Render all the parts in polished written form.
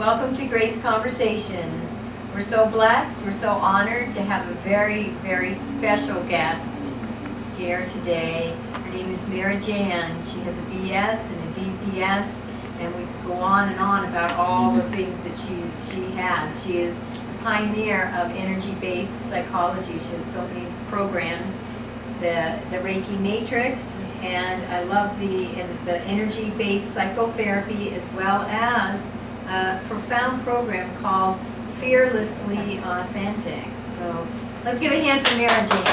Welcome to Grace Conversations. We're so blessed, we're so honored to have a very, very special guest here today. Her name is Meera Jain. She has a BS and a DPS, and we could go on and on about all the things that she has. She is a pioneer of energy-based psychology. She has so many programs, the Reiki Matrix, and I love the energy-based psychotherapy, as well as a profound program called Fearlessly Authentic. So let's give a hand for Meera Jain.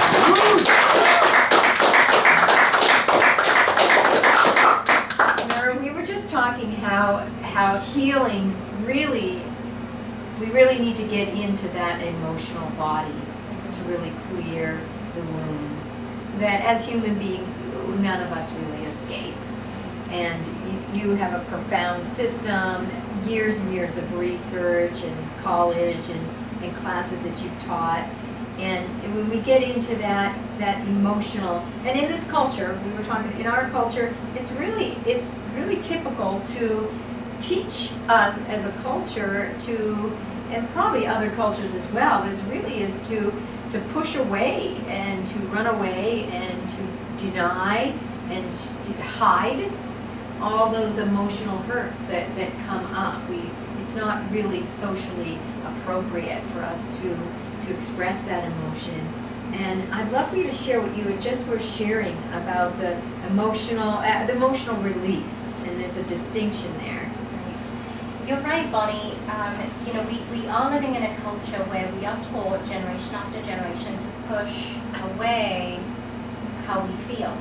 Meera, we were just talking how healing we really need to get into that emotional body to really clear the wounds that as human beings none of us really escape. And you have a profound system, years and years of research and college and classes that you've taught. And when we get into that emotional, and in this culture, we were talking, in our culture, it's really typical to teach us as a culture to, and probably other cultures as well, is to push away and to run away and to deny and hide all those emotional hurts that come up. It's not really socially appropriate for us to express that emotion. And I'd love for you to share what you just were sharing about the emotional release, and there's a distinction there. You're right, Bonnie. We are living in a culture where we are taught generation after generation to push away how we feel.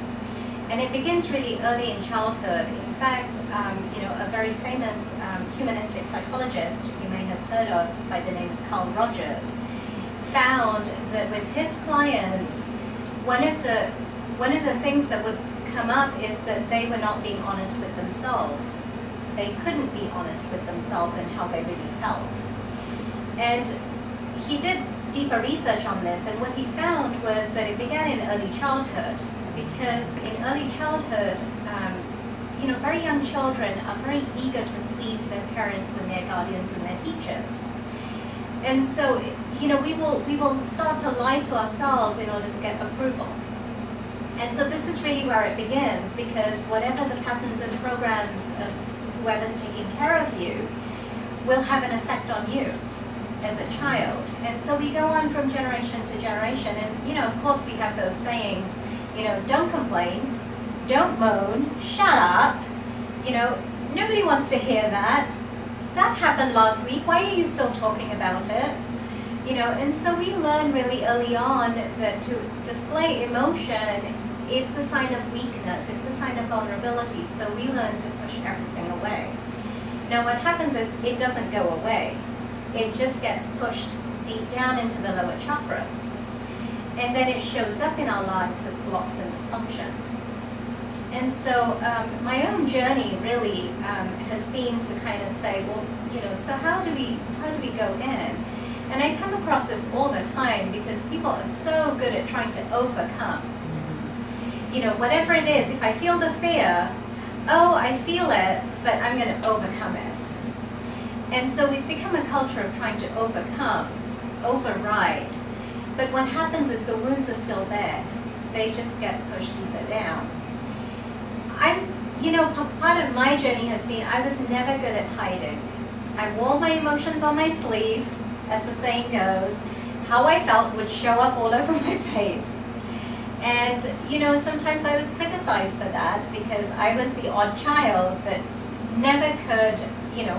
And it begins really early in childhood. In fact, a very famous humanistic psychologist you may have heard of by the name of Carl Rogers found that with his clients, one of the things that would come up is that they were not being honest with themselves. They couldn't be honest with themselves and how they really felt. And he did deeper research on this, and what he found was that it began in early childhood, because in early childhood, very young children are very eager to please their parents and their guardians and their teachers. And so, we will start to lie to ourselves in order to get approval. And so this is really where it begins, because whatever the patterns and programs of whoever's taking care of you will have an effect on you as a child. And so we go on from generation to generation, and of course we have those sayings, don't complain, don't moan, shut up, nobody wants to hear that. That happened last week, why are you still talking about it? And so we learn really early on that to display emotion, it's a sign of weakness, it's a sign of vulnerability, so we learn to push everything away. Now what happens is it doesn't go away. It just gets pushed deep down into the lower chakras. And then it shows up in our lives as blocks and dysfunctions. And so my own journey really has been to kind of say, well, so how do we go in? And I come across this all the time because people are so good at trying to overcome. Whatever it is, if I feel the fear, I feel it, but I'm going to overcome it. And so we've become a culture of trying to overcome, override. But what happens is the wounds are still there. They just get pushed deeper down. Part of my journey has been, I was never good at hiding. I wore my emotions on my sleeve, as the saying goes. How I felt would show up all over my face. And, sometimes I was criticized for that because I was the odd child that never could,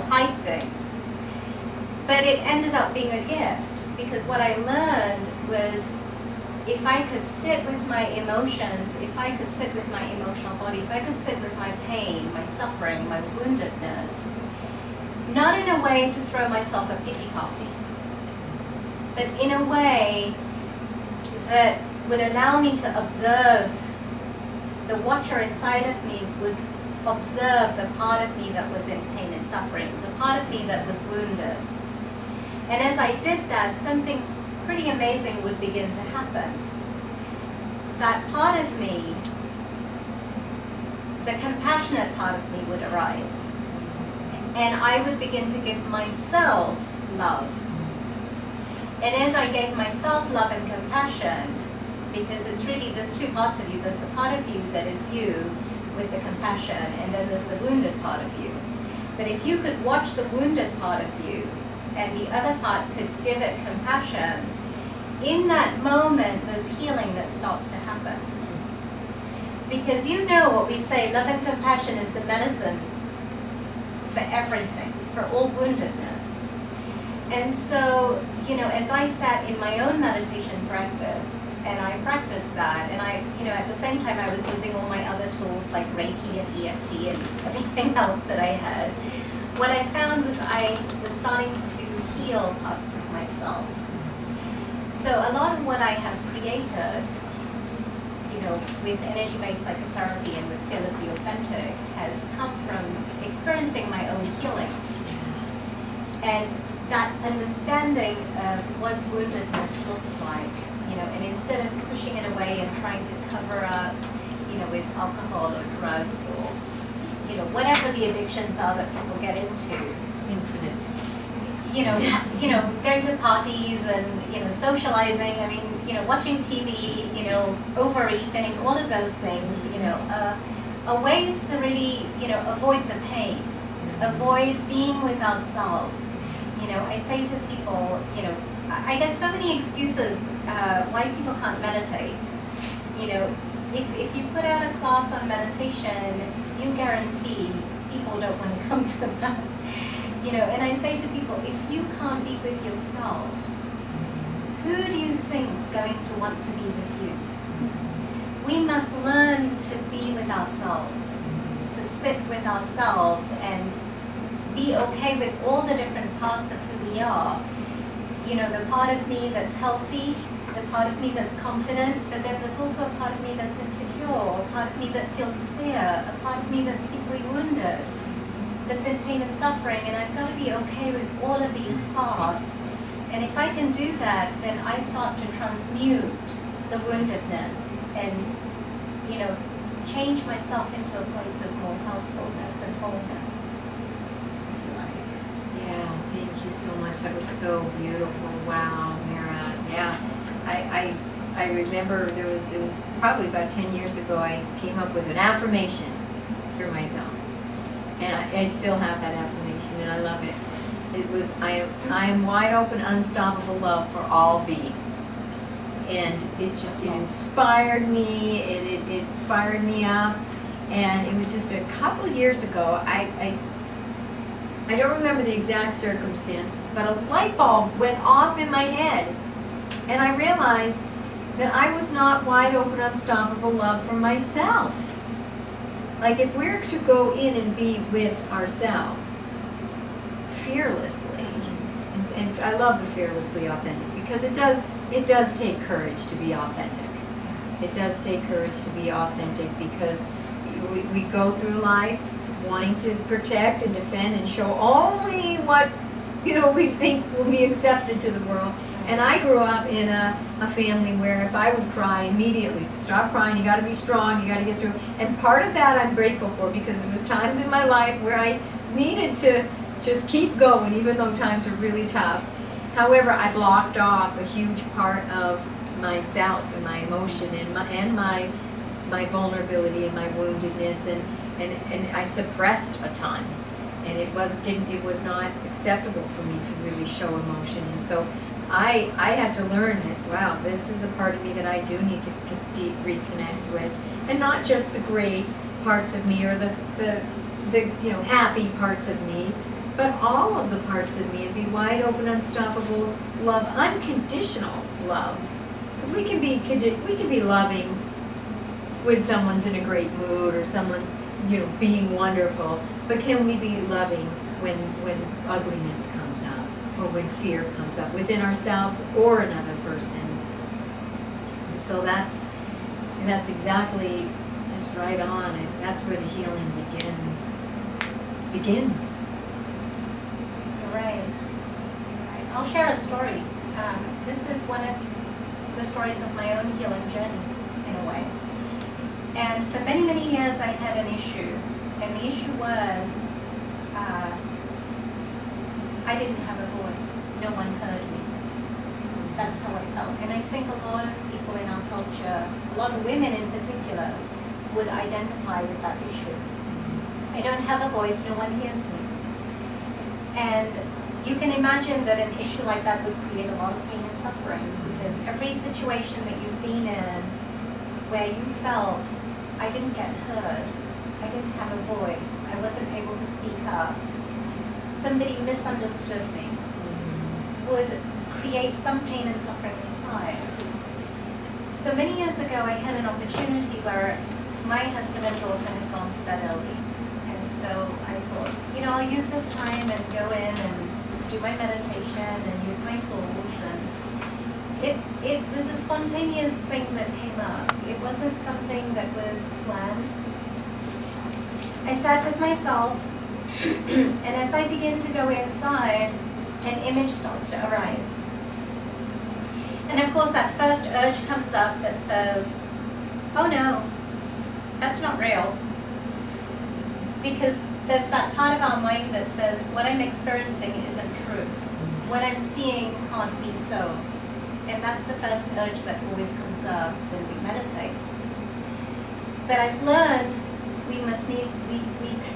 hide things. But it ended up being a gift, because what I learned was if I could sit with my emotions, if I could sit with my emotional body, if I could sit with my pain, my suffering, my woundedness, not in a way to throw myself a pity party, but in a way that would allow me to observe, the watcher inside of me would observe the part of me that was in pain and suffering, the part of me that was wounded. And as I did that, something pretty amazing would begin to happen. That part of me, the compassionate part of me would arise. and I would begin to give myself love. And as I gave myself love and compassion, because it's really, there's two parts of you. There's the part of you that is you with the compassion, and then there's the wounded part of you. But if you could watch the wounded part of you, and the other part could give it compassion, in that moment there's healing that starts to happen. Because you know what we say, love and compassion is the medicine for everything, for all woundedness. And so, as I sat in my own meditation practice, and I practiced that, and at the same time I was using all my other tools like Reiki and EFT and everything else that I had, what I found was I was starting to heal parts of myself. So a lot of what I have created, with energy-based psychotherapy and with Fearlessly Authentic, has come from experiencing my own healing. And that understanding of what woundedness looks like, and instead of pushing it away and trying to cover up, with alcohol or drugs or, whatever the addictions are that people get into. Infinite. Going to parties and, socializing, watching TV, overeating, all of those things, are ways to really, avoid the pain, avoid being with ourselves. I say to people, I get so many excuses why people can't meditate. If you put out a class on meditation, you guarantee people don't want to come to that. And I say to people, if you can't be with yourself, who do you think's going to want to be with you? We must learn to be with ourselves, to sit with ourselves and be okay with all the different parts of who we are. The part of me that's healthy, the part of me that's confident, but then there's also a part of me that's insecure, a part of me that feels fear, a part of me that's deeply wounded, that's in pain and suffering, and I've got to be okay with all of these parts. And if I can do that, then I start to transmute the woundedness and, change myself into a place of more healthfulness and wholeness. Yeah, thank you so much. That was so beautiful. Wow, Meera. Yeah, I remember it was probably about 10 years ago, I came up with an affirmation for myself. And I still have that affirmation, and I love it. It was, I am wide open, unstoppable love for all beings. And it inspired me, it fired me up. And it was just a couple years ago, I don't remember the exact circumstances, but a light bulb went off in my head. And I realized that I was not wide open, unstoppable love for myself. Like if we're to go in and be with ourselves fearlessly, and I love the fearlessly authentic because it does take courage to be authentic. It does take courage to be authentic because we go through life wanting to protect and defend and show only what we think will be accepted to the world. And I grew up in a family where if I would cry immediately, stop crying, you got to be strong, you got to get through. And part of that I'm grateful for because there was times in my life where I needed to just keep going even though times were really tough. However, I blocked off a huge part of myself and my emotion and my vulnerability and my woundedness and I suppressed a ton. And it was not acceptable for me to really show emotion. And so I had to learn that, wow, this is a part of me that I do need to reconnect with. And not just the great parts of me or the happy parts of me, but all of the parts of me, and be wide open, unstoppable love, unconditional love. Because we can be loving when someone's in a great mood or someone's being wonderful, but can we be loving when ugliness comes up or when fear comes up within ourselves or another person? And so that's exactly just right on, and that's where the healing begins. Right. I'll share a story. This is one of the stories of my own healing journey, in a way. And for many, many years I had an issue. And the issue was I didn't have a voice. No one heard me. That's how I felt. And I think a lot of people in our culture, a lot of women in particular, would identify with that issue. I don't have a voice, no one hears me. And you can imagine that an issue like that would create a lot of pain and suffering, because every situation that you've been in where you felt, I didn't get heard, I didn't have a voice, I wasn't able to speak up, somebody misunderstood me, would create some pain and suffering inside. So many years ago I had an opportunity where my husband and daughter had gone to bed early. And so I thought, I'll use this time and go in and do my meditation and use my tools. And it was a spontaneous thing that came up. It wasn't something that was planned. I sat with myself, and as I begin to go inside, an image starts to arise. And of course that first urge comes up that says, oh no, that's not real. Because there's that part of our mind that says, what I'm experiencing isn't true. What I'm seeing can't be so. And that's the first urge that always comes up when we meditate. But I've learned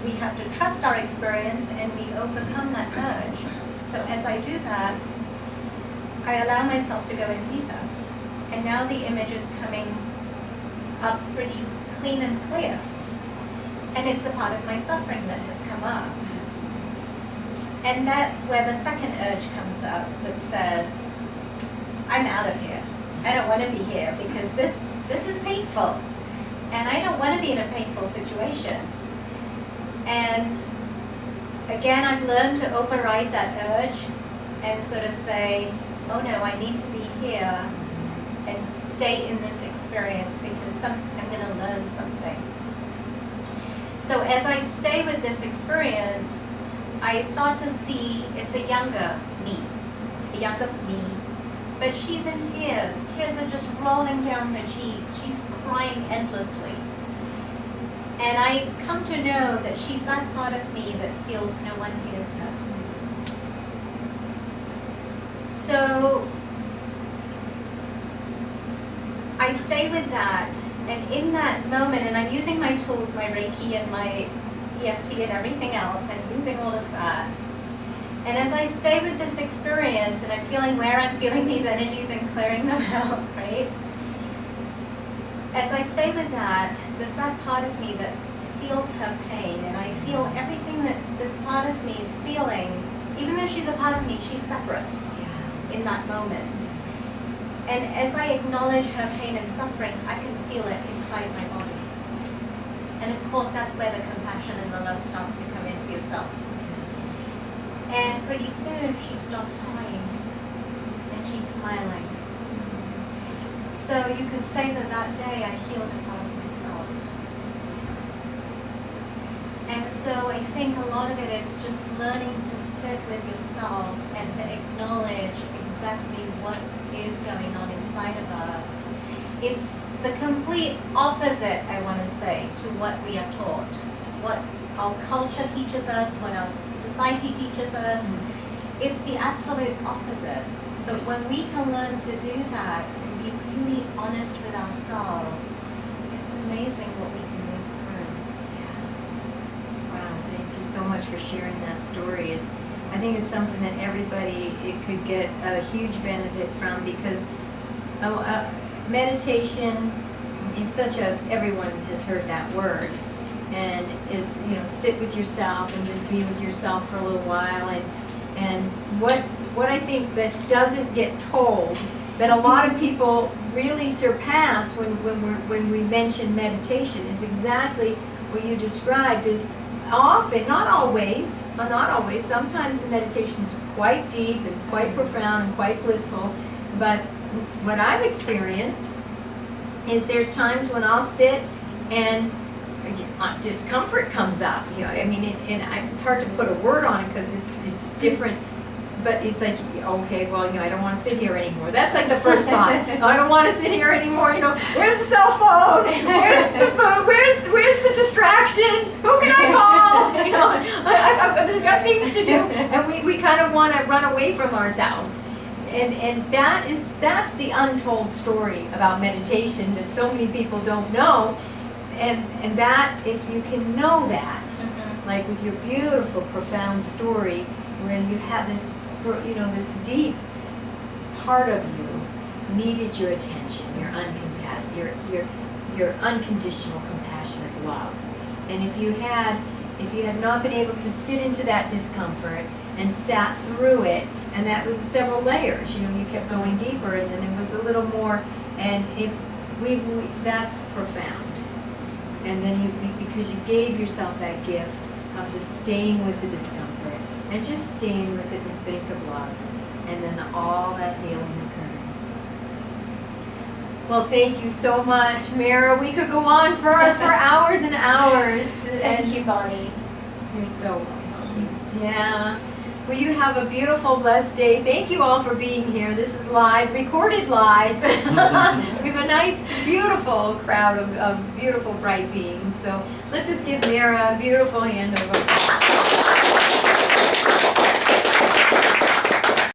we have to trust our experience and we overcome that urge. So as I do that, I allow myself to go in deeper. And now the image is coming up pretty clean and clear. And it's a part of my suffering that has come up. And that's where the second urge comes up that says, I'm out of here. I don't want to be here because this is painful. And I don't want to be in a painful situation. And again, I've learned to override that urge and sort of say, oh no, I need to be here and stay in this experience because I'm going to learn something. So as I stay with this experience, I start to see it's a younger me. But she's in tears. Tears are just rolling down her cheeks. She's crying endlessly. And I come to know that she's that part of me that feels no one hears her. So I stay with that, and in that moment, and I'm using my tools, my Reiki and my EFT and everything else, I'm using all of that. And as I stay with this experience, and I'm feeling where I'm feeling these energies and clearing them out, right? As I stay with that, there's that part of me that feels her pain, and I feel everything that this part of me is feeling. Even though she's a part of me, she's separate in that moment. And as I acknowledge her pain and suffering, I can feel it inside my body. And of course, that's where the compassion and the love starts to come in for yourself. And pretty soon, she stops crying, and she's smiling. So you could say that that day I healed a part of myself. And so I think a lot of it is just learning to sit with yourself and to acknowledge exactly what is going on inside of us. It's the complete opposite, I want to say, to what we are taught. What our culture teaches us, what our society teaches us. It's the absolute opposite. But when we can learn to do that and be really honest with ourselves, it's amazing what we can move through. Wow, thank you so much for sharing that story. I think it's something that everybody could get a huge benefit from, because meditation is such everyone has heard that word, and is, sit with yourself and just be with yourself for a little while. And what I think that doesn't get told, that a lot of people really surpass when we mention meditation, is exactly what you described. Is often, not always, sometimes the meditation is quite deep and quite profound and quite blissful, but what I've experienced is there's times when I'll sit and discomfort comes up. It's hard to put a word on it because it's different. But it's like, okay, well, I don't want to sit here anymore. That's like the first thought. I don't want to sit here anymore. Where's the cell phone? Where's the phone? Where's the distraction? Who can I call? You know, I've just got things to do, and we kind of want to run away from ourselves. And that's the untold story about meditation that so many people don't know. And that, if you can know that, like with your beautiful, profound story, where you have this, you know, this deep part of you needed your attention, your unconditional, compassionate love. And if you had not been able to sit into that discomfort and sat through it, and that was several layers, you know, you kept going deeper, and then there was a little more, and if that's profound. And then because you gave yourself that gift of just staying with the discomfort, and just staying with it in the space of love, and then all that healing occurred. Well, thank you so much, Meera. We could go on for hours and hours. Thank you, Bonnie. You're so welcome. Yeah. Well, you have a beautiful, blessed day. Thank you all for being here. This is live, recorded live. We have a nice, beautiful crowd of beautiful, bright beings. So let's just give Meera a beautiful hand over.